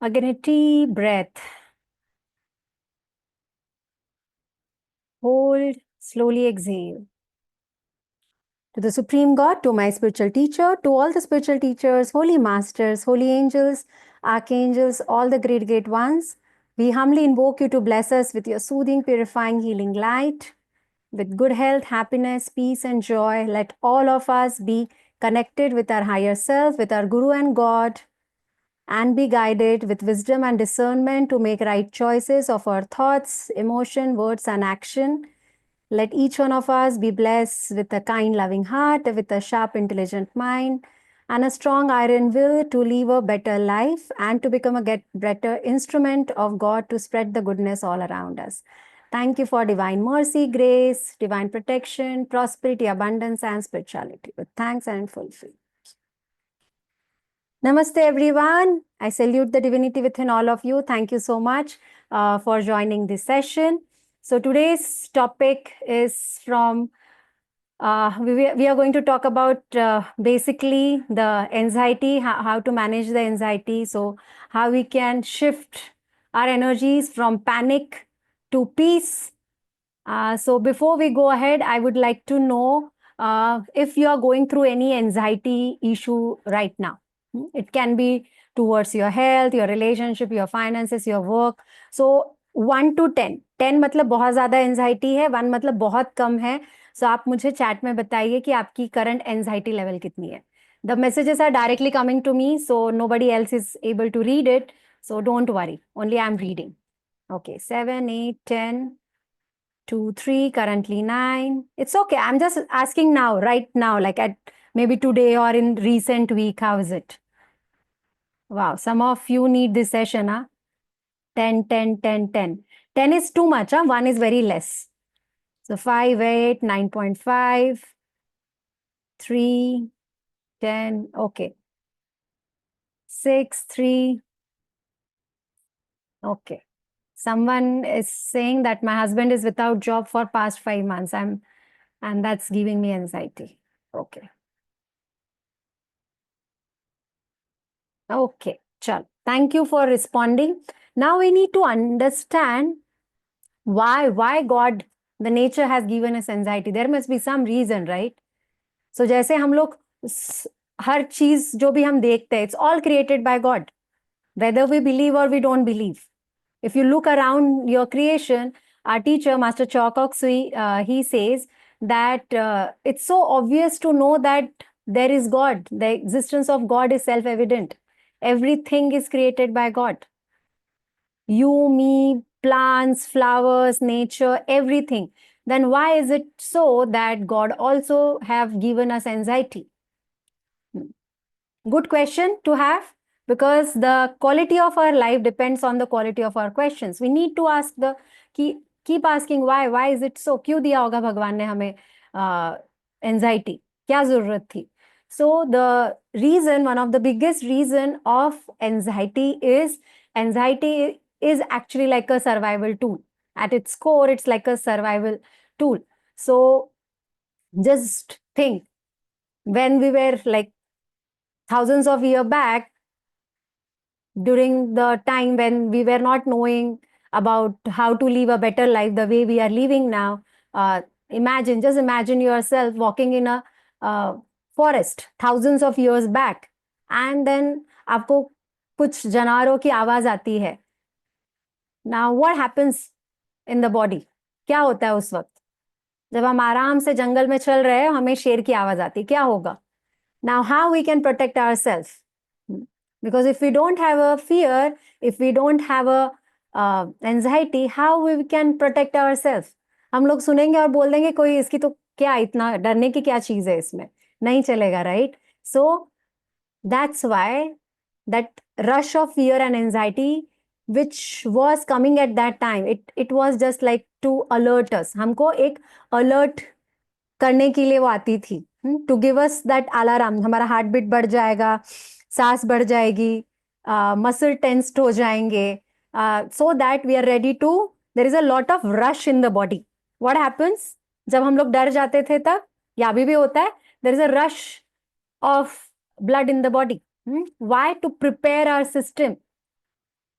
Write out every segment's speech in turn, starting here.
Again, a deep breath. Hold, slowly exhale. To the Supreme God, to my spiritual teacher, to all the spiritual teachers, holy masters, holy angels, archangels, all the great, great ones, we humbly invoke you to bless us with your soothing, purifying, healing light, with good health, happiness, peace, and joy. Let all of us be connected with our higher self, with our Guru and God, and be guided with wisdom and discernment to make right choices of our thoughts, emotion, words, and action. Let each one of us be blessed with a kind, loving heart, with a sharp, intelligent mind, and a strong iron will to live a better life and to become a better instrument of God to spread the goodness all around us. Thank you for divine mercy, grace, divine protection, prosperity, abundance, and spirituality. With thanks and fulfill. Namaste, everyone. I salute the divinity within all of you. Thank you so much for joining this session. So today's topic is from, we are going to talk about basically the anxiety, how to manage the anxiety. So how we can shift our energies from panic to peace. So before we go ahead, I would like to know if you are going through any anxiety issue right now. It can be towards your health, your relationship, your finances, your work. So 1 to 10. 10 मतलब बहुत ज़्यादा anxiety है, 1 मतलब बहुत कम है. So आप मुझे chat में बताइए कि आपकी करंट एंजाइटी लेवल कितनी है. The messages are directly coming to me, so nobody else is able to read it. So don't worry, only I'm reading. Okay, 7, 8, 10, 2, 3, currently 9. It's okay. I'm just asking now, right now, like at maybe today or in recent week. How is it? Wow, some of you need this session, huh? 10, 10, 10, 10. 10 is too much, huh? 1 is very less. So 5, 8, 9.5, 3, 10, okay. 6, 3, okay. Someone is saying that my husband is without job for past 5 months. And that's giving me anxiety. Okay. Okay, chal. Thank you for responding. Now we need to understand why God, the nature has given us anxiety. There must be some reason, right? So जैसे हम लोग हर चीज जो भी हम देखते हैं, it's all created by God, whether we believe or we don't believe. If you look around your creation, our teacher, Master Chokok Sui, he says that it's so obvious to know that there is God. The existence of God is self-evident. Everything is created by God. You, me, plants, flowers, nature, everything. Then why is it so that God also have given us anxiety? Good question to have, because the quality of our life depends on the quality of our questions. We need to ask keep asking why is it so? क्यों दिया होगा भगवान ने हमें anxiety? क्या जरूरत थी? So the reason, one of the biggest reason of anxiety is actually like a survival tool. At its core, it's like a survival tool. So just think, when we were like thousands of years back, during the time when we were not knowing about how to live a better life the way we are living now, just imagine yourself walking in a forest thousands of years back, and then आपको कुछ जानवरों की आवाज आती है. Now what happens in the body? क्या होता है उस वक्त जब हम आराम से जंगल में चल रहे हैं, हमें शेर की आवाज आती है, क्या होगा? Now how we can protect ourselves? Because if we don't have a fear, if we don't have a anxiety, how we can protect ourselves? हम लोग सुनेंगे और बोल देंगे कोई इसकी तो क्या, इतना डरने की क्या चीज है इसमें, नहीं चलेगा, right? So that's why that rush of fear and anxiety which was coming at that time, it was just like to alert us. हमको एक alert करने के लिए वो आती थी, to give us that alarm. हमारा हार्ट बीट बढ़ जाएगा, सांस बढ़ जाएगी, मसल टेंस्ड हो जाएंगे, so that we are ready to, there is a lot of rush in the body. What happens जब हम लोग डर जाते थे तब, या अभी भी होता है, there is a rush of blood in the body. Why? To prepare our system.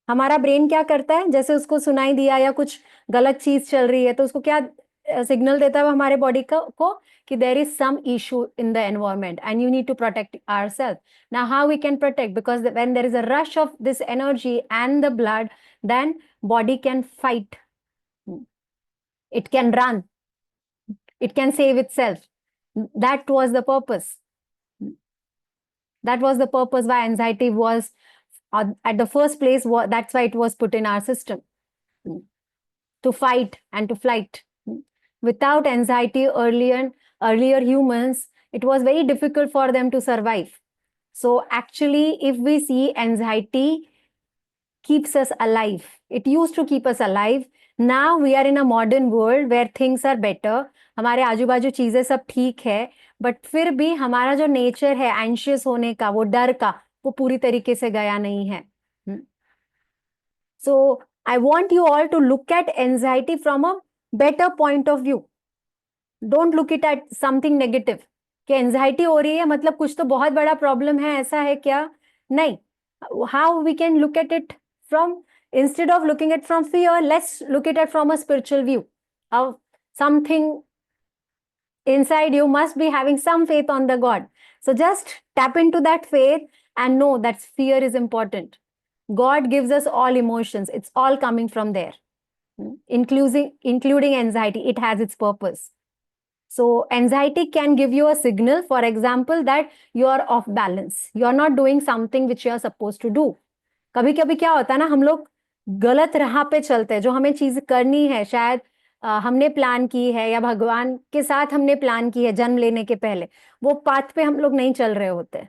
हमारा ब्रेन क्या करता है, जैसे उसको सुनाई दिया या कुछ गलत चीज चल रही है तो उसको क्या सिग्नल देता है हमारे बॉडी को कि there is some issue in the environment and you need to protect our self. Now how we can protect, because when there is a rush of this energy and the blood, then body can fight, it can run, it can save itself. That was the purpose. That was the purpose why anxiety was at the first place. That's why it was put in our system, to fight and to flight. Without anxiety, earlier humans, it was very difficult for them to survive. So actually, if we see, anxiety keeps us alive. It used to keep us alive. Now we are in a modern world where things are better. हमारे आजू बाजू चीजें सब ठीक है, but फिर भी हमारा जो नेचर है एंशियस होने का, वो डर का, वो पूरी तरीके से गया नहीं है. So I want you all to look at anxiety from a better point of view. Don't look it at something negative कि एंजाइटी हो रही है मतलब कुछ तो बहुत बड़ा प्रॉब्लम है, ऐसा है क्या? नहीं. How we can look at it from, instead of looking at from fear, let's look at it from a spiritual view of something inside you must be having some faith on the God. So just tap into that faith and know that fear is important. God gives us all emotions, it's all coming from there, including anxiety. It has its purpose. So anxiety can give you a signal, for example, that you are off balance, you are not doing something which you are supposed to do. कभी कभी क्या होता है ना, हम लोग गलत राह पे चलते हैं. जो हमें चीज करनी है, शायद हमने प्लान की है या भगवान के साथ हमने प्लान की है जन्म लेने के पहले, वो पाथ पे हम लोग नहीं चल रहे होते.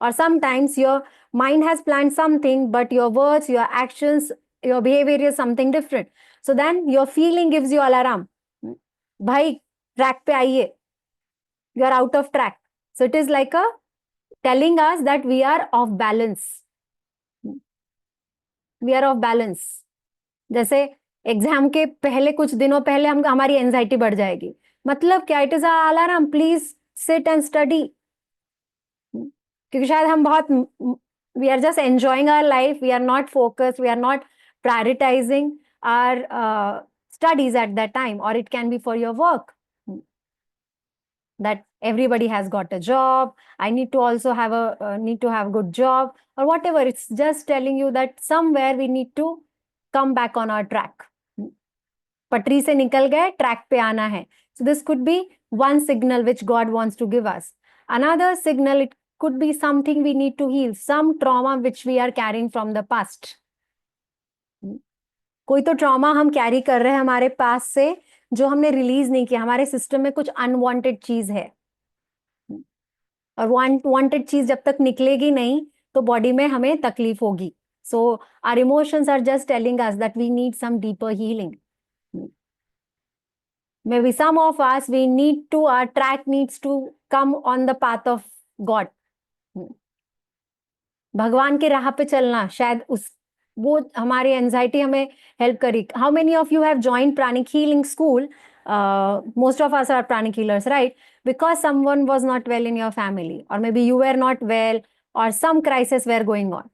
और sometimes your mind has plan something but your words, your actions, your behaviour is something different. So then your feeling gives you alarm, भाई ट्रैक पे आइए, you are out of track. So it is like a telling us that we are off balance, we are off balance. जैसे exam के पहले कुछ दिनों पहले हमारी एंजाइटी बढ़ जाएगी, मतलब क्या? It is alarm, please sit and study. क्योंकि शायद हम बहुत, we are just enjoying our life, we are not focused, we are not prioritising our studies at that time, or it can be for your work, that everybody has got a job, I need to also have a good job, or whatever. It's just telling you that somewhere we need to come back on our track. पटरी से निकल गए, track पे आना है. So this could be one signal which God wants to give us. Another signal, it could be something we need to heal, some trauma which we are carrying from the past. कोई तो trauma हम carry कर रहे हैं हमारे पास से, जो हमने रिलीज नहीं किया. हमारे सिस्टम में कुछ अनवांटेड चीज है, और वांटेड चीज जब तक निकलेगी नहीं तो बॉडी में हमें तकलीफ होगी. So our emotions are just telling us that we need some deeper healing. Maybe some of us, we need to, our track needs to come on the path of God. भगवान के राह पे चलना, शायद वो हमारी एंजाइटी हमें help करी. How many of you have joined pranic healing school? Most of us are pranic healers, right? Because someone was not well in your family, or maybe you were not well, or some crisis were going on.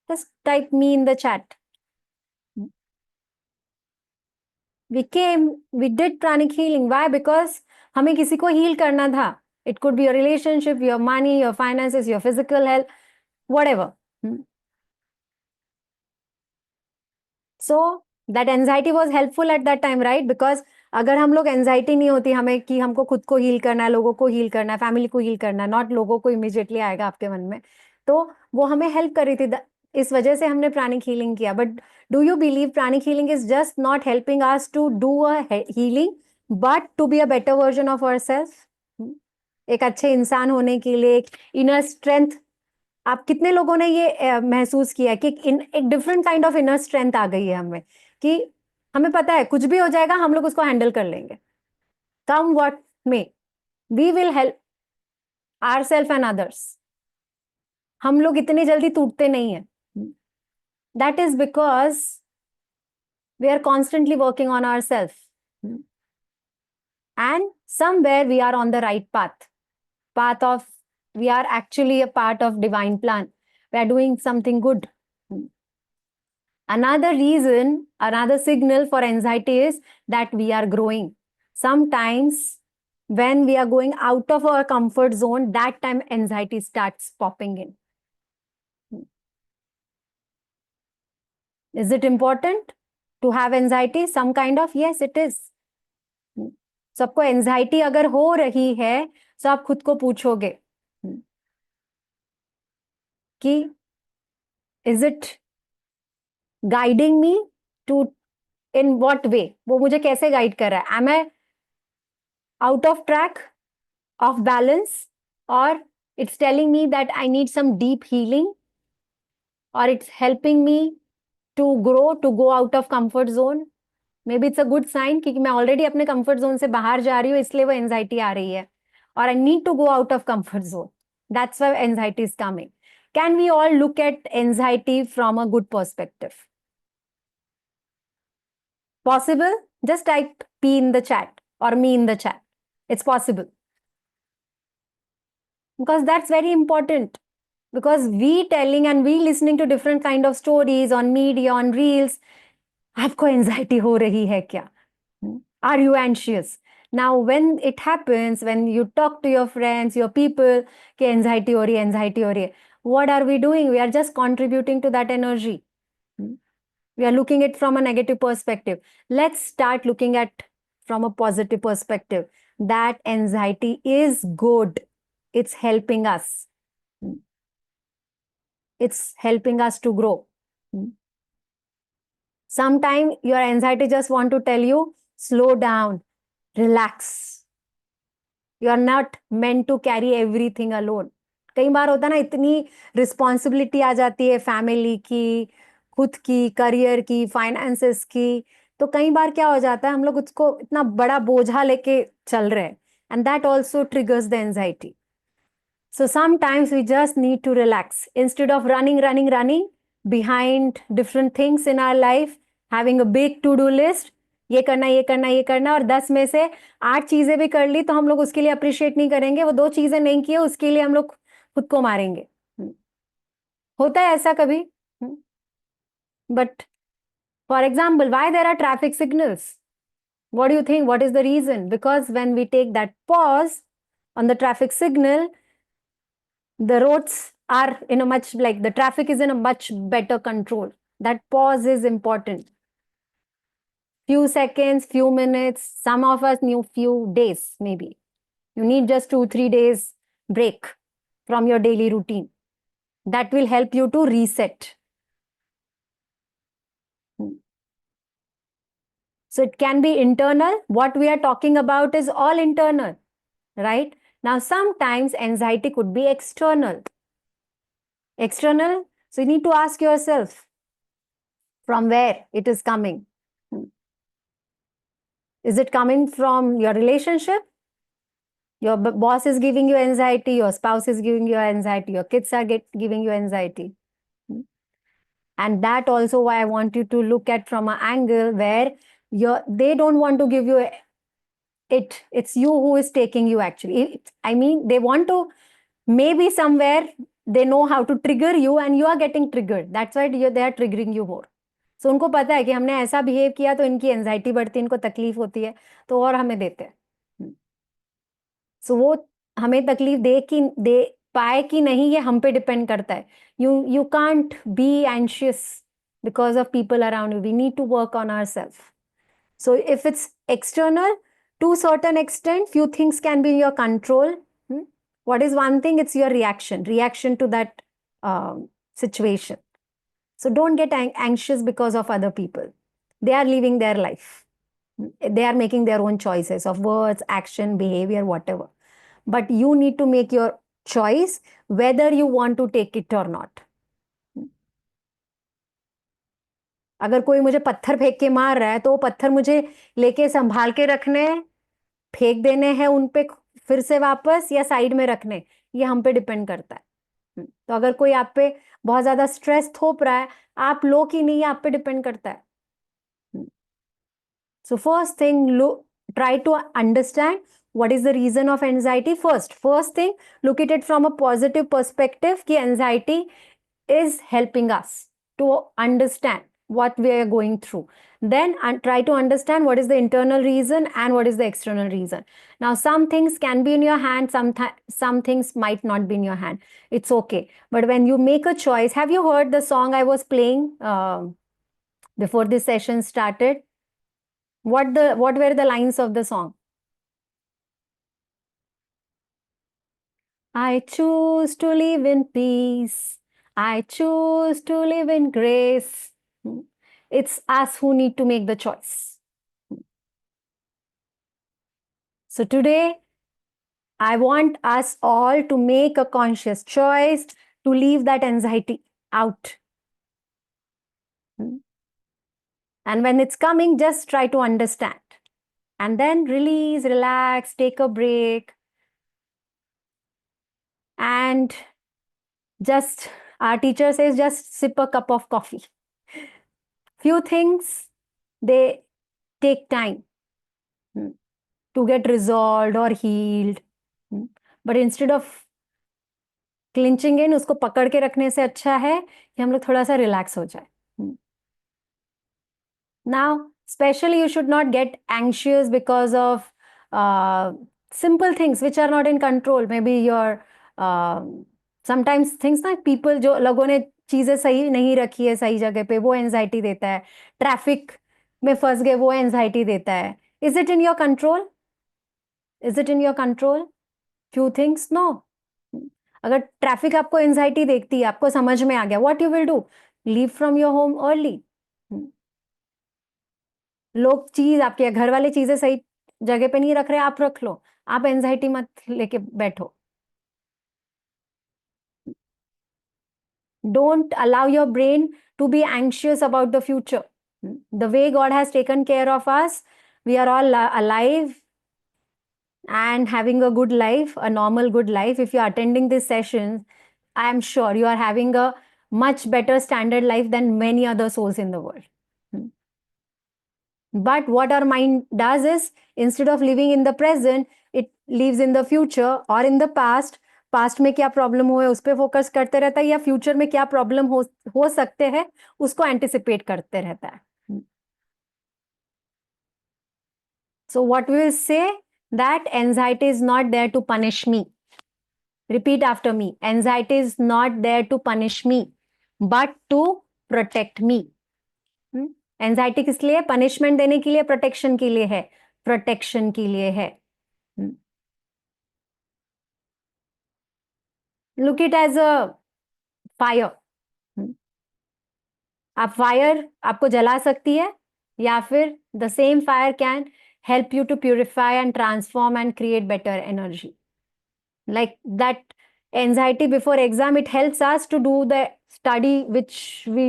Just type me in the chat. We did pranic healing. Why? Because हमें किसी को heal करना था. It could be your relationship, your money, your finances, your physical health, whatever. So that anxiety was helpful at that time, right? Because अगर हम लोग anxiety नहीं होती हमें कि हमको खुद को हील करना है, लोगों को हील करना है, फैमिली को हील करना है, नॉट लोगों को इमीडिएटली आएगा आपके मन में, तो वो हमें हेल्प कर रही थी. इस वजह से हमने प्राणिक हीलिंग किया. But do you believe pranic healing is just not helping us to do a healing, but to be a better version of ourself? एक अच्छे इंसान होने के लिए, एक इनर स्ट्रेंथ. आप कितने लोगों ने ये महसूस किया कि एक different kind of inner strength आ गई है हमें, कि हमें पता है कुछ भी हो जाएगा, हम लोग उसको हैंडल कर लेंगे. Come what may, we will help ourself and others. हम लोग इतनी जल्दी टूटते नहीं है. That is because we are constantly working on ourself, and somewhere we are on the right path of, we are actually a part of divine plan. we are doing something good. Another reason, another signal for anxiety is that we are growing. Sometimes when we are going out of our comfort zone, that time anxiety starts popping in. Is it important to have anxiety? Some kind of, yes, it is. सबको anxiety अगर हो रही है तो आप खुद को पूछोगे कि is it guiding me to in what way, वो मुझे कैसे गाइड कर रहा है, am I out of track, off balance, और it's telling me that I need some deep healing, और it's helping me to grow, to go out of comfort zone. Maybe it's a good sign क्योंकि मैं already अपने comfort zone से बाहर जा रही हूँ, इसलिए वो एंजाइटी आ रही है, और I need to go out of comfort zone. That's why anxiety is coming. Can we all look at anxiety from a good perspective? Possible? Just type P in the chat or me in the chat. It's possible. Because that's very important. Because we telling and we listening to different kind of stories on media, on reels, आपको anxiety हो रही है क्या? Are you anxious? Now, when it happens, when you talk to your friends, your people, कि anxiety हो रही है, what are we doing? We are just contributing to that energy. We are looking at from a negative perspective. Let's start looking at from a positive perspective. That anxiety is good. It's helping us. It's helping us to grow. Sometimes your anxiety just want to tell you, slow down, relax. You are not meant to carry everything alone. कई बार होता ना, इतनी responsibility आ जाती है family की, खुद की, career की, फाइनेंसेस की, तो कई बार क्या हो जाता है, हम लोग उसको इतना बड़ा बोझा लेके चल रहे हैं, and that also triggers the anxiety. So sometimes we just need to relax. Instead of running behind different things in our life, having a big to-do list, ये करना, ये करना, ये करना, और 10 में से 8 चीजें भी कर ली तो हम लोग उसके लिए अप्रिशिएट नहीं करेंगे, वो 2 चीजें नहीं किए उसके लिए हम लोग खुद को मारेंगे. होता है ऐसा कभी? But for example, why there are traffic signals? What do you think? What is the reason? Because when we take that pause on the traffic signal, the roads are in a much, like the traffic is in a much better control. That pause is important. Few seconds, few minutes, some of us need few days maybe. You need just 2-3 days break from your daily routine. That will help you to reset. So it can be internal. What we are talking about is all internal, right? Now, sometimes anxiety could be external. External, so you need to ask yourself from where it is coming. Is it coming from your relationship? Your boss is giving you anxiety, your spouse is giving you anxiety, your kids are giving you anxiety. And that also why I want you to look at from an angle where they don't want to give you it. It's you who is taking you actually. I mean, they want to, maybe somewhere they know how to trigger you and you are getting triggered. That's why they are triggering you more. So उनको पता है कि हमने ऐसा behave किया तो इनकी anxiety बढ़ती है, इनको तकलीफ होती है, तो और हमें देते हैं. सो वो हमें तकलीफ दे पाए कि नहीं, ये हम पे डिपेंड करता है. You can't be anxious because of people around you. We need to work on ourselves. So if it's external, to a certain extent, few things can be in your control. What is one thing? It's your reaction to that situation. So don't get anxious because of other people. They are living their life. They are making their own choices of words, action, behavior, whatever. But you need to make your choice whether you want to take it or not. अगर कोई मुझे पत्थर फेंक के मार रहा है तो वो पत्थर मुझे लेके संभाल के रखने, फेंक देने हैं उन पे फिर से वापस, या साइड में रखने, ये हम पे डिपेंड करता है. तो अगर कोई आप पे बहुत ज्यादा स्ट्रेस थोप रहा है, आप लो कि नहीं, आप पे डिपेंड करता है. So first thing, try to understand what is the reason of anxiety first. First thing, look at it from a positive perspective कि anxiety is helping us to understand what we are going through. Then try to understand what is the internal reason and what is the external reason. Now, some things can be in your hand, some things might not be in your hand. It's okay. But when you make a choice, have you heard the song I was playing before this session started? What were the lines of the song? I choose to live in peace. I choose to live in grace. It's us who need to make the choice. So today, I want us all to make a conscious choice to leave that anxiety out. And when it's coming, just try to understand. And then release, relax, take a break. And just, our teacher says, just sip a cup of coffee. Few things, they take time to get resolved or healed. But instead of clinching in, उसको पकड़ के रखने से अच्छा है कि हम लोग थोड़ा सा रिलैक्स हो जाए. Now, especially you should not get anxious because of simple things which are not in control. Maybe your sometimes things like people जो लोगों ने चीजें सही नहीं रखी है सही जगह पे, वो एंजाइटी देता है. ट्रैफिक में फंस गए, वो एंजाइटी देता है. Is it in your control? Is it in your control? Few things, no. अगर ट्रैफिक आपको एंजाइटी देखती है, आपको समझ में आ गया, what you will do? Leave from your home early. लोग चीज आपके घर वाले चीजें सही जगह पे नहीं रख रहे, आप रख लो. आप एंजाइटी मत लेके बैठो. Don't allow your brain to be anxious about the future. The way God has taken care of us, we are all alive and having a good life, a normal good life. If you are attending this session, I am sure you are having a much better standard life than many other souls in the world. But what our mind does is, instead of living in the present, it lives in the future or in the past. Past में क्या problem हुआ है उस पर focus करते रहता है, या फ्यूचर में क्या प्रॉब्लम हो सकते हैं उसको एंटिसिपेट करते रहता है. So what we will say, that anxiety is not there to punish me. Repeat after me. Anxiety is not there to punish me, but to protect me. Anxiety किस लिए? पनिशमेंट देने के लिए, प्रोटेक्शन के लिए है. प्रोटेक्शन के लिए है. Look it as a fire. आप फायर आपको जला सकती है, या फिर the same fire can help you to purify and transform and create better energy. Like that anxiety before exam, it helps us to do the study which we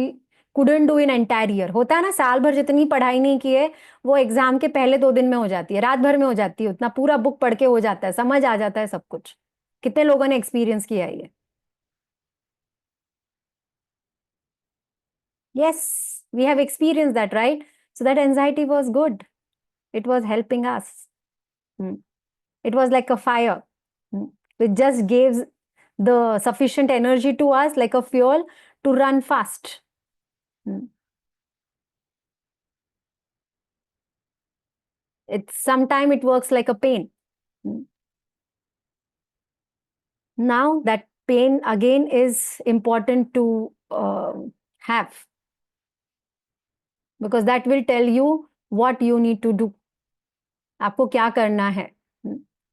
couldn't do in entire year. होता है ना, साल भर जितनी पढ़ाई नहीं की है वो एग्जाम के पहले 2 दिन में हो जाती है, रात भर में हो जाती है. उतना पूरा बुक पढ़ के हो जाता है, समझ आ जाता है सब कुछ. कितने लोगों ने एक्सपीरियंस किया है ये? Yes, we have experienced that, right? So that anxiety was good. It was helping us. It was like a fire. It just gives the sufficient energy to us, like a fuel to run fast. Sometimes it works like a pain. Now that pain again is important to have, because that will tell you what you need to do. आपको क्या करना है.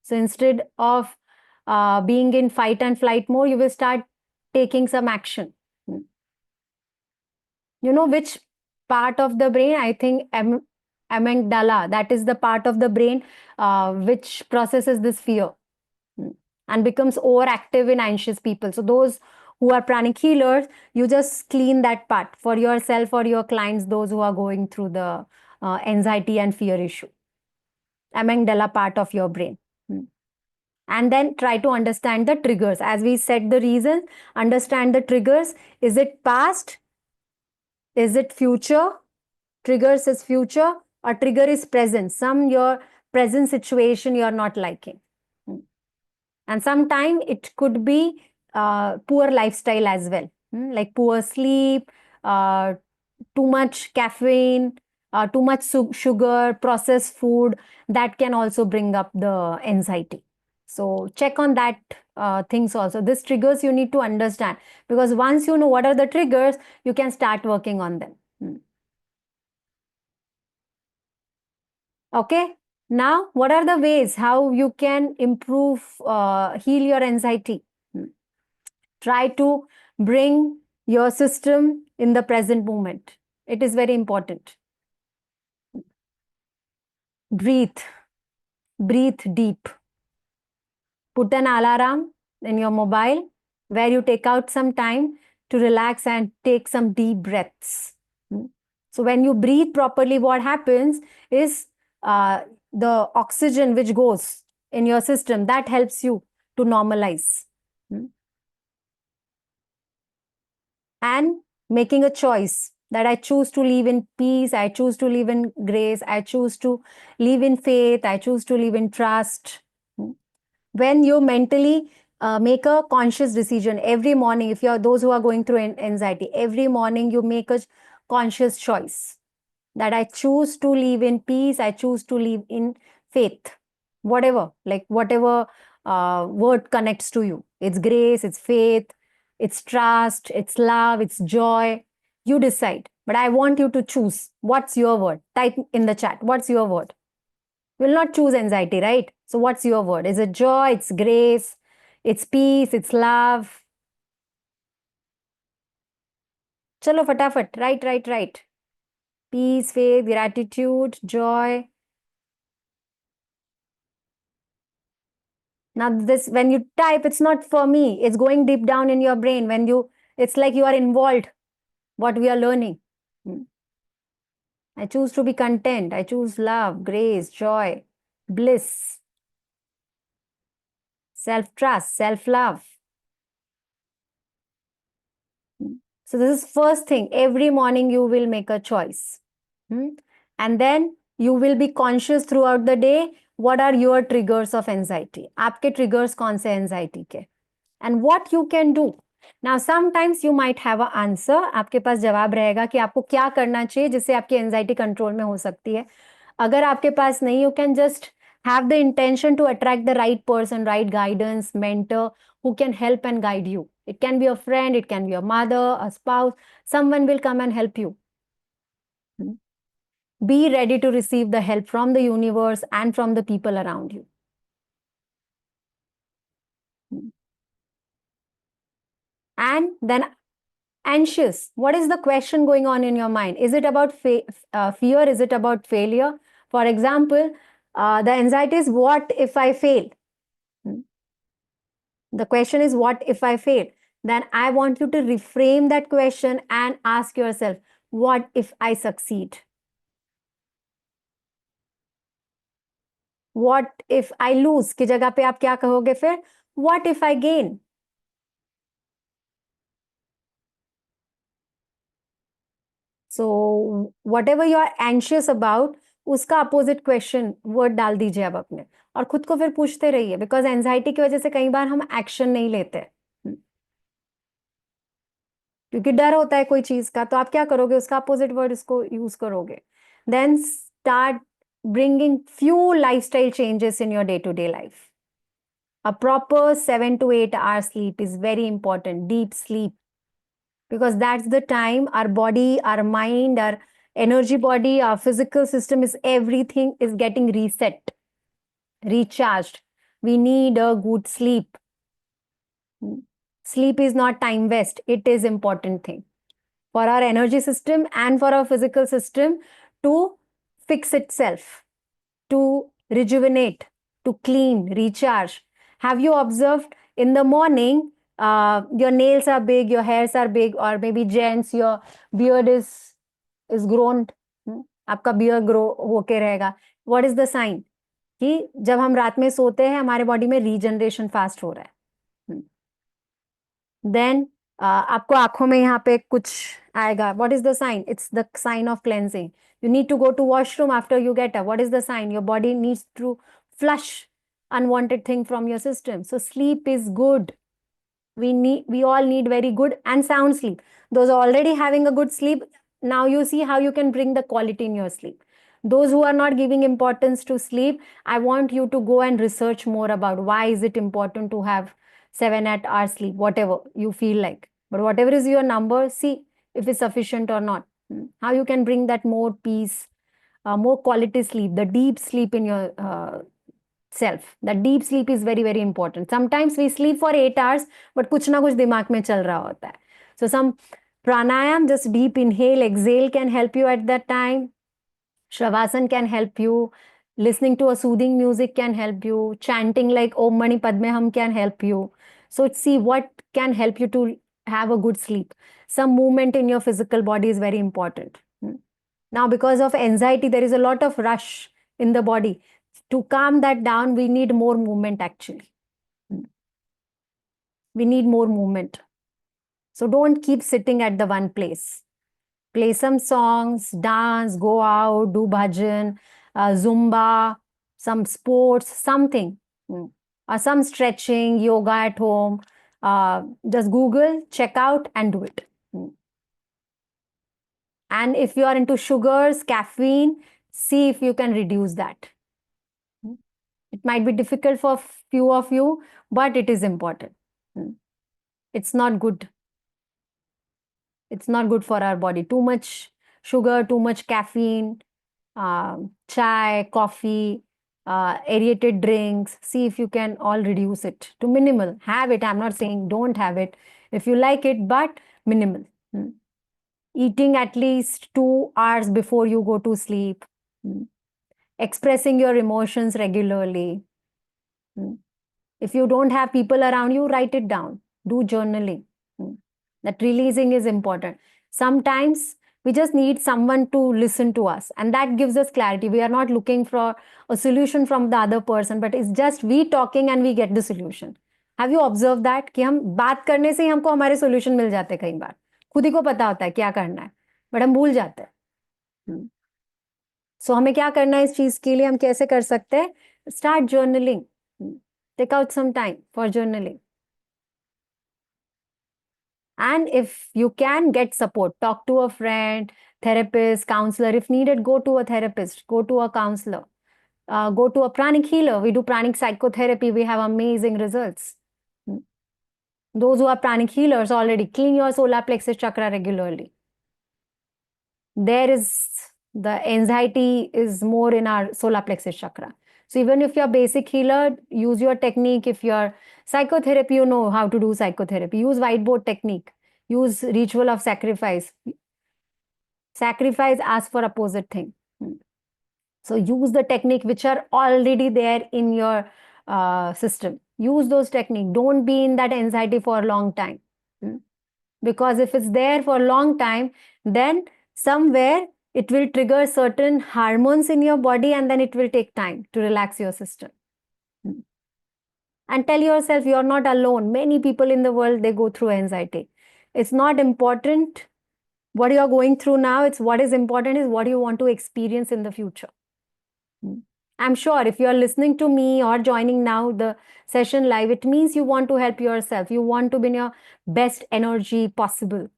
So instead of being in fight and flight mode, you will start taking some action. You know which part of the brain? I think amygdala, that is the part of the brain which processes this fear and becomes overactive in anxious people. So those who are pranic healers, you just clean that part for yourself or your clients, those who are going through the anxiety and fear issue. Amygdala part of your brain. And then try to understand the triggers. As we said the reason, understand the triggers. Is it past? Is it future? Triggers is future, or trigger is present. Your present situation you are not liking. And sometimes it could be poor lifestyle as well. like poor sleep, too much caffeine, too much sugar, processed food, that can also bring up the anxiety. So check on that things also. This triggers you need to understand, because once you know what are the triggers, you can start working on them. Okay. Now, what are the ways how you can improve, heal your anxiety? Try to bring your system in the present moment. It is very important. Breathe. Breathe deep. Put an alarm in your mobile where you take out some time to relax and take some deep breaths. So when you breathe properly, what happens is the oxygen which goes in your system, that helps you to normalize. And making a choice that I choose to live in peace, I choose to live in grace, I choose to live in faith, I choose to live in trust. When you mentally make a conscious decision every morning, if you're those who are going through anxiety, every morning you make a conscious choice that I choose to live in peace, I choose to live in faith, whatever, like whatever word connects to you. It's grace, it's faith, it's trust, it's love, it's joy. You decide. But I want you to choose. What's your word? Type in the chat. What's your word? You will not choose anxiety, right? So what's your word? Is it joy? It's grace? It's peace? It's love? Chalo fatafat. Right. Peace, faith, gratitude, joy. Now this, when you type, it's not for me. It's going deep down in your brain. It's like you are involved, what we are learning. I choose to be content. I choose love, grace, joy, bliss, self-trust, self-love. So this is first thing. Every morning you will make a choice. And then you will be conscious throughout the day. What are your triggers of anxiety? आपके triggers कौन से anxiety के? And what you can do. Now sometimes you might have an answer. आपके पास जवाब रहेगा कि आपको क्या करना चाहिए जिससे आपकी anxiety control में हो सकती है. अगर आपके पास नहीं, you can just have the intention to attract the right person, right guidance, mentor who can help and guide you. It can be a friend, it can be a mother, a spouse. Someone will come and help you. Be ready to receive the help from the universe and from the people around you. And then anxious. What is the question going on in your mind? Is it about fear? Is it about failure? For example, the anxiety is, what if I fail? The question is, what if I fail? Then I want you to reframe that question and ask yourself, what if I succeed? What if I lose? की जगह पे आप क्या कहोगे फिर? What if I gain? So whatever you are anxious about, उसका opposite question word डाल दीजिए आप अपने, और खुद को फिर पूछते रहिए, बिकॉज एंजाइटी की वजह से कई बार हम एक्शन नहीं लेते, क्योंकि डर होता है कोई चीज का, तो आप क्या करोगे, उसका अपोजिट वर्ड इसको यूज करोगे. Then start bringing few lifestyle changes in your day-to-day life. A proper 7 to 8 hour sleep is very important, deep sleep, because that's the time our body, our mind, our energy body, our physical system is, everything is getting reset, recharged. We need a good sleep. Sleep is not time waste. It is important thing for our energy system and for our physical system to fix itself, to rejuvenate, to clean, recharge. Have you observed in the morning, your nails are big, your hairs are big, or maybe gents, your beard is grown. आपका beer grow होके रहेगा. What is the sign? कि जब हम रात में सोते हैं, हमारे बॉडी में रीजनरेशन फास्ट हो रहा है. देन आपको आंखों में यहाँ पे कुछ आएगा. What is the sign? It's the sign of cleansing. You need to go to washroom after you get up. What is the sign? Your body needs to flush unwanted thing from your system. So sleep is good. We all need very good and sound sleep. Those already having a good sleep, now you see how you can bring the quality in your sleep. Those who are not giving importance to sleep, I want you to go and research more about why is it important to have 7 8 hour sleep, whatever you feel like. But whatever is your number, see if it's sufficient or not. How you can bring that more peace, more quality sleep, the deep sleep in your self. That deep sleep is very, very important. Sometimes we sleep for 8 hours, but कुछ ना कुछ दिमाग में चल रहा होता है. So some pranayam, just deep inhale, exhale can help you at that time. Shavasana can help you. Listening to a soothing music can help you. Chanting like Om Mani Padme Hum can help you. So see what can help you to have a good sleep. Some movement in your physical body is very important. Now, because of anxiety, there is a lot of rush in the body. To calm that down, we need more movement actually. We need more movement. So don't keep sitting at the one place. Play some songs, dance, go out, do bhajan, Zumba, some sports, something. Some stretching, yoga at home. Just Google, check out and do it. And if you are into sugars, caffeine, see if you can reduce that. It might be difficult for few of you, but it is important. It's not good. It's not good for our body. Too much sugar, too much caffeine, chai, coffee, aerated drinks. See if you can all reduce it to minimal. Have it. I'm not saying don't have it. If you like it, but minimal. Eating at least 2 hours before you go to sleep. Expressing your emotions regularly. If you don't have people around you, write it down. Do journaling. That releasing is important. Sometimes we just need someone to listen to us, and that gives us clarity. We are not looking for a solution from the other person, but it's just we talking and we get the solution. Have you observed that? कि हम बात करने से ही हमको हमारे solution मिल जाते हैं कई बार. खुद ही को पता होता है क्या करना है, but हम भूल जाते हैं. So हमें क्या करना है इस चीज के लिए, हम कैसे कर सकते हैं? Start journaling. Take out some time for journaling. And if you can get support, talk to a friend, therapist, counselor. If needed, go to a therapist, go to a counselor, go to a pranic healer. We do pranic psychotherapy. We have amazing results. Those who are pranic healers already clean your solar plexus chakra regularly. There is the anxiety is more in our solar plexus chakra. So even if you're basic healer, use your technique. If you're psychotherapy, you know how to do psychotherapy. Use whiteboard technique. Use ritual of sacrifice. Sacrifice, ask for opposite thing. So use the technique which are already there in your system. Use those techniques. Don't be in that anxiety for a long time. Because if it's there for a long time, then somewhere it will trigger certain hormones in your body, and then it will take time to relax your system. And tell yourself you're not alone. Many people in the world, they go through anxiety. It's not important what you're going through now. It's what is important is what you want to experience in the future. I'm sure if you're listening to me or joining now the session live, it means you want to help yourself. You want to be in your best energy possible,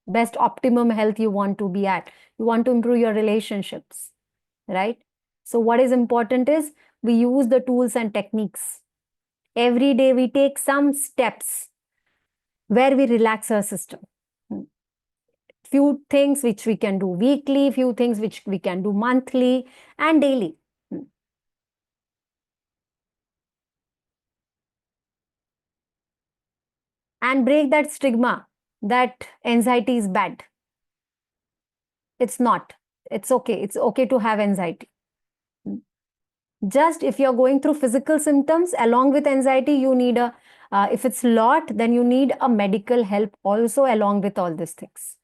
best optimum health you want to be at. You want to improve your relationships, right? So what is important is we use the tools and techniques. Every day we take some steps where we relax our system. Few things which we can do weekly, few things which we can do monthly and daily. And break that stigma that anxiety is bad. It's not. It's okay. It's okay to have anxiety. Just if you're going through physical symptoms along with anxiety, you need a, if it's lot, then you need a medical help also along with all these things.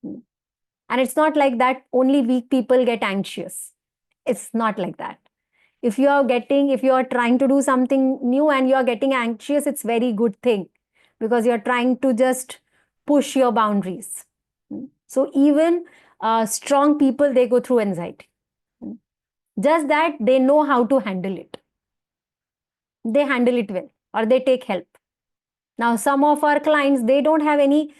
And it's not like that only weak people get anxious. It's not like that. If you are trying to do something new and you are getting anxious, it's very good thing because you're trying to just push your boundaries. So even strong people, they go through anxiety. Just that they know how to handle it. They handle it well or they take help. Now, some of our clients, they don't have any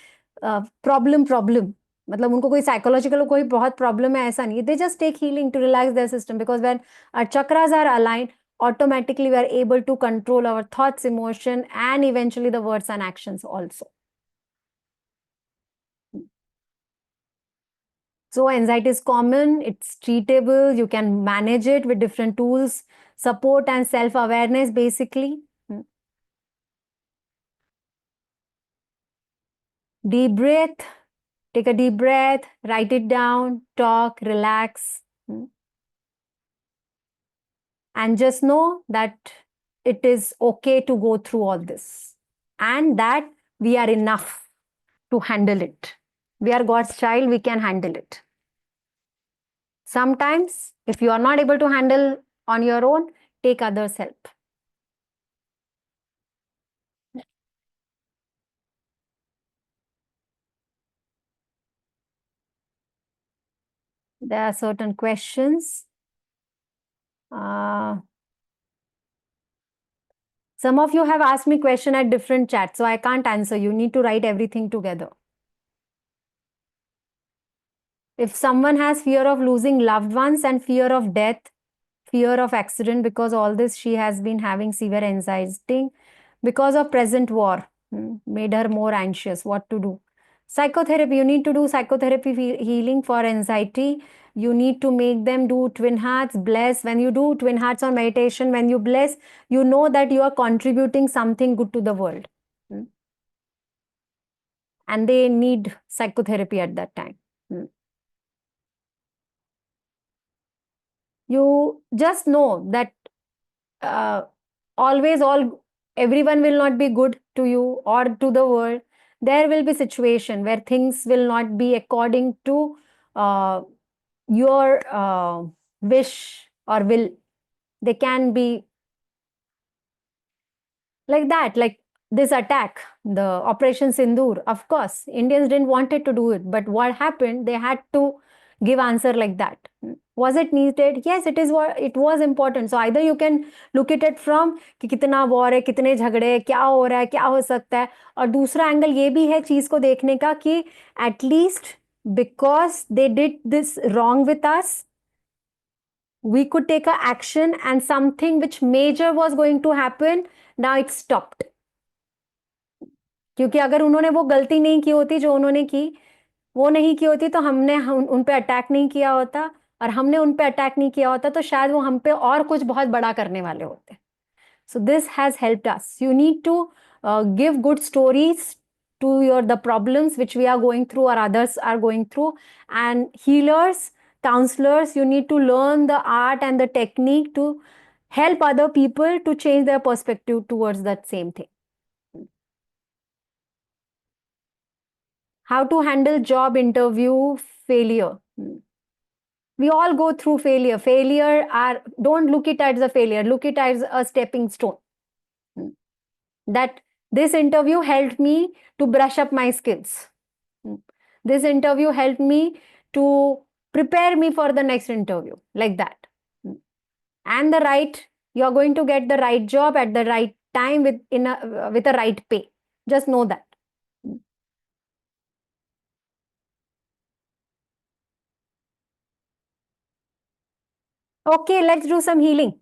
problem. मतलब उनको कोई psychological कोई बहुत problem है ऐसा नहीं. They just take healing to relax their system, because when our chakras are aligned, automatically we are able to control our thoughts, emotion, and eventually the words and actions also. So anxiety is common, it's treatable, you can manage it with different tools, support and self-awareness basically. Deep breath, take a deep breath, write it down, talk, relax. And just know that it is okay to go through all this, and that we are enough to handle it. We are God's child, we can handle it. Sometimes, if you are not able to handle on your own, take others' help. There are certain questions. Some of you have asked me question at different chats, so I can't answer. You need to write everything together. If someone has fear of losing loved ones and fear of death, fear of accident, because all this she has been having severe anxiety because of present war, made her more anxious. What to do? Psychotherapy, you need to do psychotherapy healing for anxiety. You need to make them do twin hearts, bless. When you do twin hearts or meditation, when you bless, you know that you are contributing something good to the world. And they need psychotherapy at that time. You just know that everyone will not be good to you or to the world. There will be situation where things will not be according to your wish or will. They can be like that, like this attack, the Operation Sindoor. Of course, Indians didn't wanted to do it, but what happened? They had to give answer like that. Was it needed? Yes, it is. What it was important. So either you can look at it from कि कितना war है, कितने झगड़े, क्या हो रहा है, क्या हो सकता है, और दूसरा एंगल ये भी है चीज को देखने का कि at least because they did this wrong with us, we could take a action, and something which major was going to happen, now it stopped. क्योंकि अगर उन्होंने वो गलती नहीं की होती जो उन्होंने की, वो नहीं की होती, तो हमने उन पे अटैक नहीं किया होता, और हमने उन पे अटैक नहीं किया होता तो शायद वो हम पे और कुछ बहुत बड़ा करने वाले होते. So this has helped us. You need to give good stories to the problems which we are going through or others are going through. And healers, counselors, you need to learn the art and the technique to help other people to change their perspective towards that same thing. How to handle job interview failure. We all go through failure. Don't look it as a failure, look it as a stepping stone. That this interview helped me to brush up my skills. This interview helped me to prepare me for the next interview, like that. And you are going to get the right job at the right time with a right pay. Just know that. Okay, let's do some healing.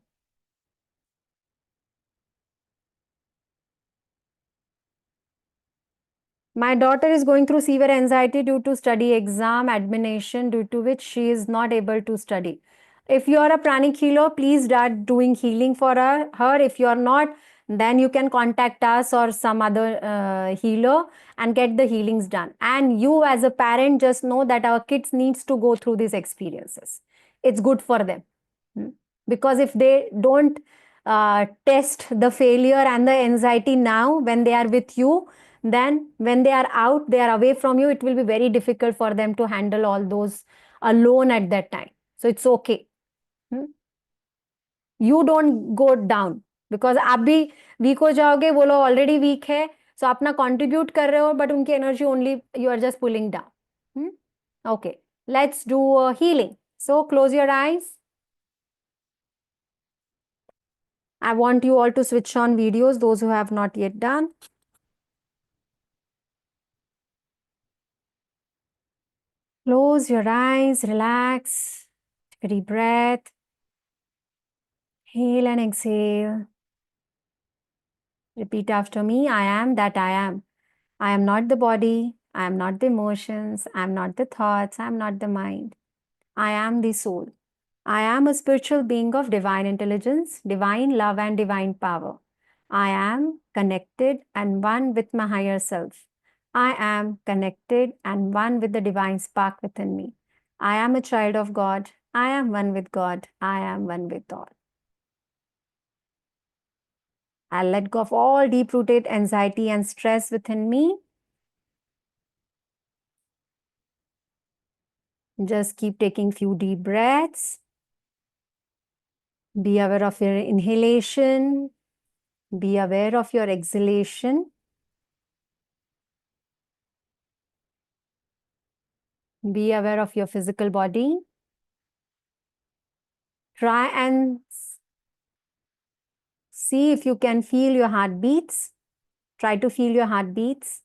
My daughter is going through severe anxiety due to study exam admination, due to which she is not able to study. If you are a pranic healer, please start doing healing for her. If you are not, then you can contact us or some other healer and get the healings done. And you as a parent, just know that our kids needs to go through these experiences. It's good for them. Because if they don't test the failure and the anxiety now when they are with you, then when they are out, they are away from you, it will be very difficult for them to handle all those alone at that time. So it's okay. You don't go down, because आप भी weak हो जाओगे, वो लोग already weak है, so अपना contribute कर रहे हो, but उनकी energy only you are just pulling down. Okay, let's do a healing. So close your eyes. I want you all to switch on videos, those who have not yet done. Close your eyes, relax, take a deep breath. Inhale and exhale. Repeat after me. I am that I am. I am not the body. I am not the emotions. I am not the thoughts. I am not the mind. I am the soul. I am a spiritual being of divine intelligence, divine love, and divine power. I am connected and one with my higher self. I am connected and one with the divine spark within me. I am a child of God. I am one with God. I am one with all. I'll let go of all deep rooted anxiety and stress within me. Just keep taking few deep breaths. Be aware of your inhalation. Be aware of your exhalation. Be aware of your physical body. Try and see if you can feel your heartbeats. Try to feel your heartbeats.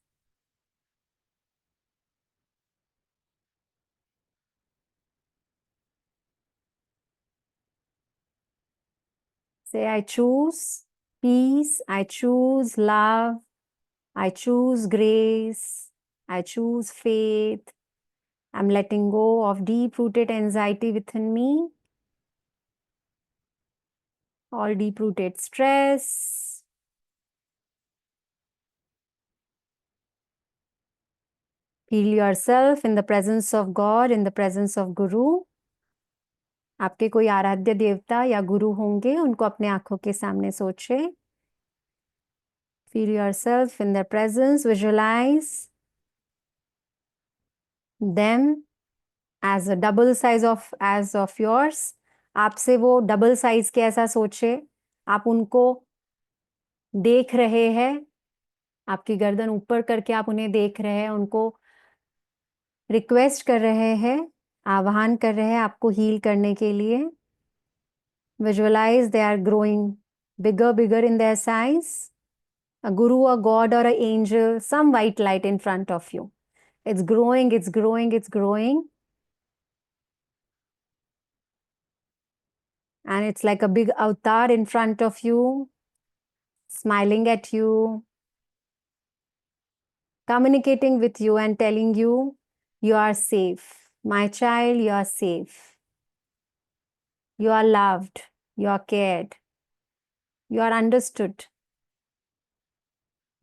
Say, I choose peace. I choose love. I choose grace. I choose faith. I'm letting go of deep-rooted anxiety within me, all deep-rooted stress. Feel yourself in the presence of God, in the presence of Guru. आपके कोई आराध्य देवता या गुरु होंगे, उनको अपने आंखों के सामने सोचें. Feel yourself in their presence. Visualize them as a double size of yours. आपसे वो डबल साइज के ऐसा सोचे. आप उनको देख रहे हैं. आपकी गर्दन ऊपर करके आप उन्हें देख रहे हैं. उनको रिक्वेस्ट कर रहे हैं, आह्वान कर रहे हैं आपको हील करने के लिए. Visualize they are growing bigger in their size. A guru, a god, or an angel, some white light in front of you. It's growing, it's growing, it's growing. And it's like a big avatar in front of you, smiling at you, communicating with you and telling you, you are safe. My child, you are safe. You are loved. You are cared. You are understood.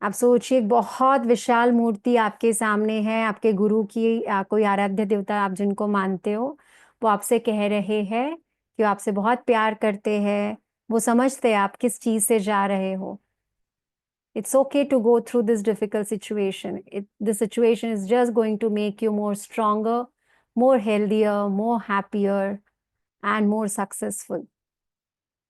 आप सोचिए एक बहुत विशाल मूर्ति आपके सामने है, आपके गुरु की कोई आराध्य देवता आप जिनको मानते हो, वो आपसे कह रहे हैं कि वो आपसे बहुत प्यार करते हैं, वो समझते हैं आप किस चीज से जा रहे हो. It's okay to go through this difficult situation. This situation is just going to make you more stronger, more healthier, more happier, and more successful.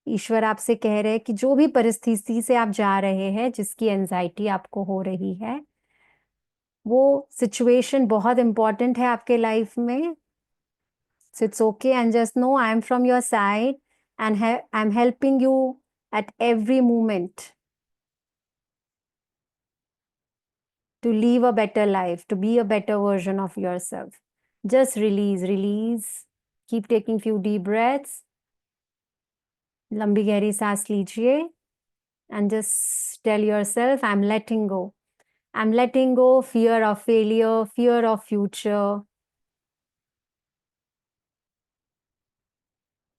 ईश्वर आपसे कह रहे हैं कि जो भी परिस्थिति से आप जा रहे हैं, जिसकी एंजाइटी आपको हो रही है, वो सिचुएशन बहुत इंपॉर्टेंट है आपके लाइफ में. So it's okay and just know I am from your side and I'm helping you at every moment to live a better life, to be a better version of yourself. Just release, release. Keep taking few deep breaths. लंबी गहरी सांस लीजिए and just tell yourself, I'm letting go. I'm letting go fear of failure, fear of future,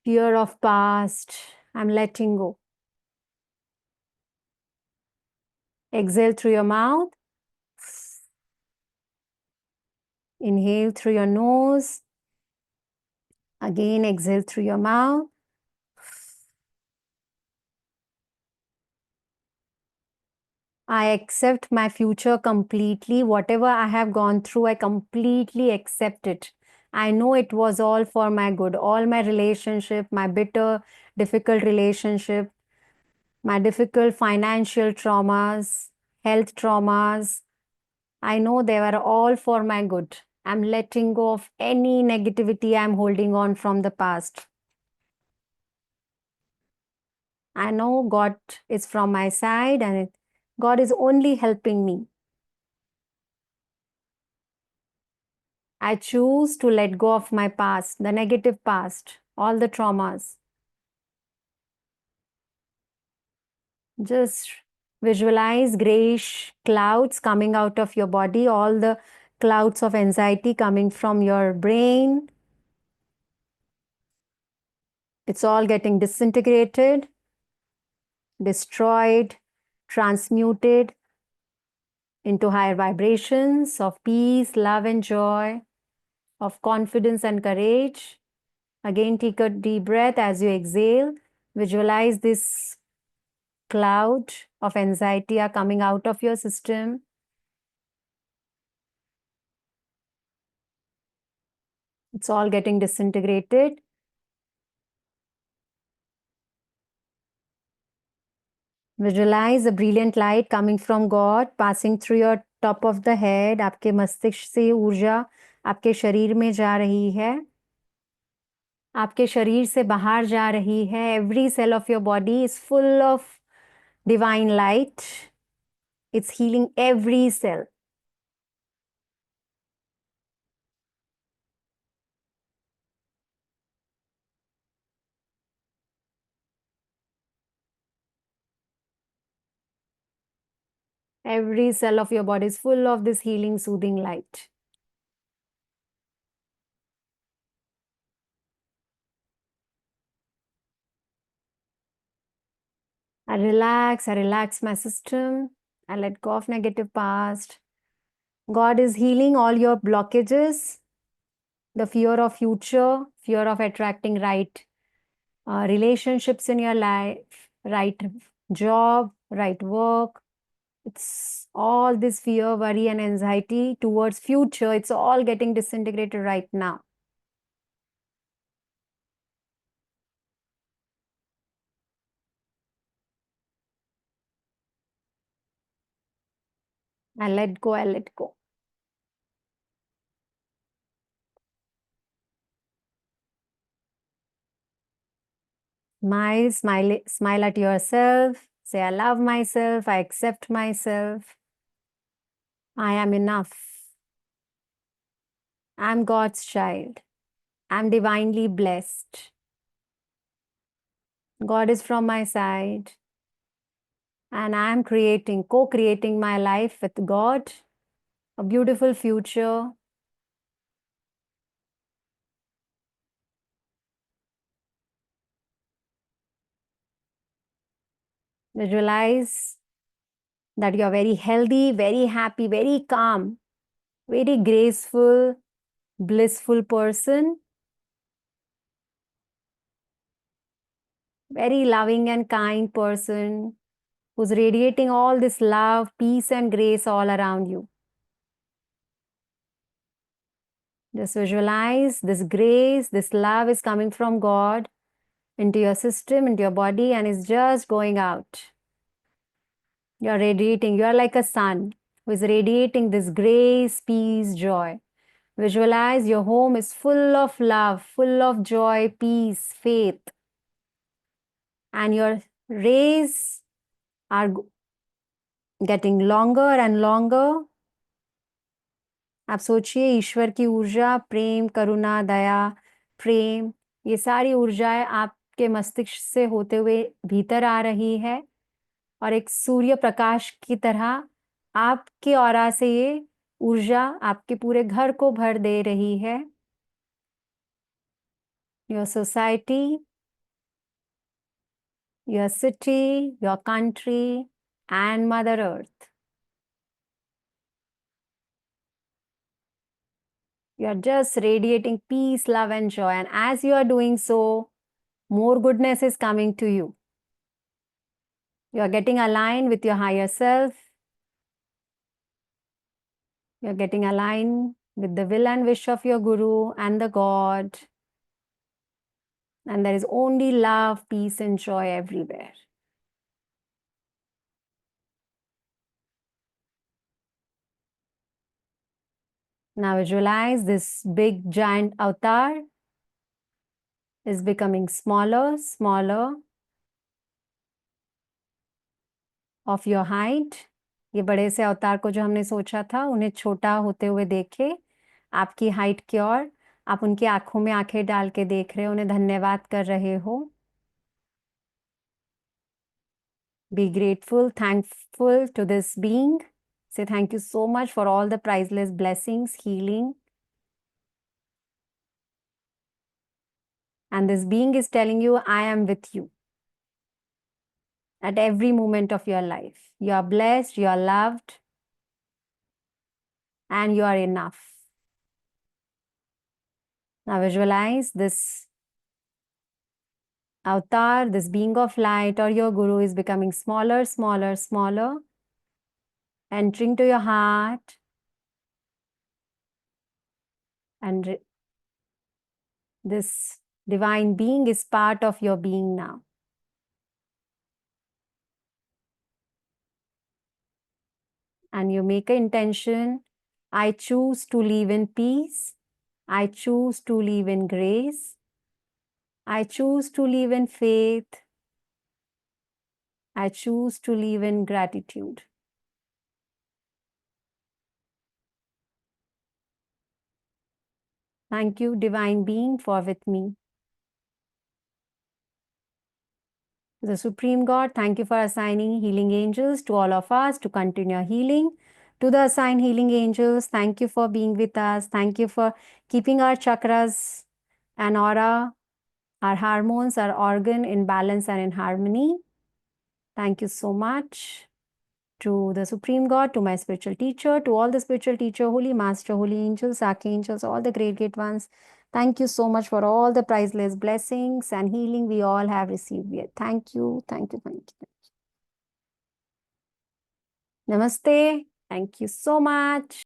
fear of past. I'm letting go. Exhale through your mouth. Inhale through your nose. Again, exhale through your mouth. I accept my future completely. Whatever I have gone through, I completely accept it. I know it was all for my good. All my relationship, my bitter, difficult relationship, my difficult financial traumas, health traumas, I know they were all for my good. I'm letting go of any negativity I'm holding on from the past. I know God is from my side and God is only helping me. I choose to let go of my past, the negative past, all the traumas. Just visualize grayish clouds coming out of your body, all the clouds of anxiety coming from your brain. It's all getting disintegrated, destroyed, transmuted into higher vibrations of peace, love, and joy, of confidence and courage. Again, take a deep breath as you exhale. Visualize this cloud of anxiety are coming out of your system. It's all getting disintegrated. Visualize a brilliant light coming from God, passing through your top of the head. आपके मस्तिष्क से ऊर्जा आपके शरीर में जा रही है, आपके शरीर से बाहर जा रही है. Every cell of your body is full of divine light. It's healing every cell. Every cell of your body is full of this healing, soothing light. I relax my system. I let go of negative past. God is healing all your blockages, the fear of future, fear of attracting right relationships in your life, right job, right work. It's all this fear, worry, and anxiety towards future. It's all getting disintegrated right now. I let go, I let go. Smile at yourself. Say, I love myself. I accept myself. I am enough. I'm God's child. I'm divinely blessed. God is from my side. And I'm co-creating my life with God, a beautiful future. Visualize that you're very healthy, very happy, very calm, very graceful, blissful person, very loving and kind person who's radiating all this love, peace, and grace all around you. Just visualize this grace, this love is coming from God into your system, into your body, and is just going out. You're radiating, you're like a sun who is radiating this grace, peace, joy. Visualize your home is full of love, full of joy, peace, faith. And your rays are getting longer and longer. आप सोचिए ईश्वर की ऊर्जा, प्रेम, करुणा, दया, प्रेम, ये सारी ऊर्जाएं आपके मस्तिष्क से होते हुए भीतर आ रही है और एक सूर्य प्रकाश की तरह आपके ऑरा से ये ऊर्जा आपके पूरे घर को भर दे रही है. Your society, your city, your country, and Mother Earth. You are just radiating peace, love, and joy. And as you are doing so, more goodness is coming to you. You are getting aligned with your higher self. You are getting aligned with the will and wish of your Guru and the God. And there is only love, peace, and joy everywhere. Now visualize this big giant avatar is becoming smaller, smaller of your height. ये बड़े से अवतार को जो हमने सोचा था उन्हें छोटा होते हुए देखे. आपकी हाइट क्योर, आप उनकी आंखों में आंखें डाल के देख रहे हो, उन्हें धन्यवाद कर रहे हो. Be grateful, thankful to this being. Say thank you so much for all the priceless blessings, healing. And this being is telling you, I am with you at every moment of your life. You are blessed, you are loved, and you are enough. Now visualize this avatar, this being of light, or your guru is becoming smaller, smaller, smaller, entering to your heart, and this divine being is part of your being now. And you make an intention, I choose to live in peace, I choose to live in grace, I choose to live in faith, I choose to live in gratitude. Thank you, divine being, for with me. The Supreme God, thank you for assigning healing angels to all of us to continue healing. To the assigned healing angels, thank you for being with us. Thank you for keeping our chakras and aura, our hormones, our organ in balance and in harmony. Thank you so much. To the Supreme God, to my spiritual teacher, to all the spiritual teacher, Holy Master, Holy Angels, Archangels, all the great ones. Thank you so much for all the priceless blessings and healing we all have received here. Thank you, thank you, thank you. Namaste. Thank you so much.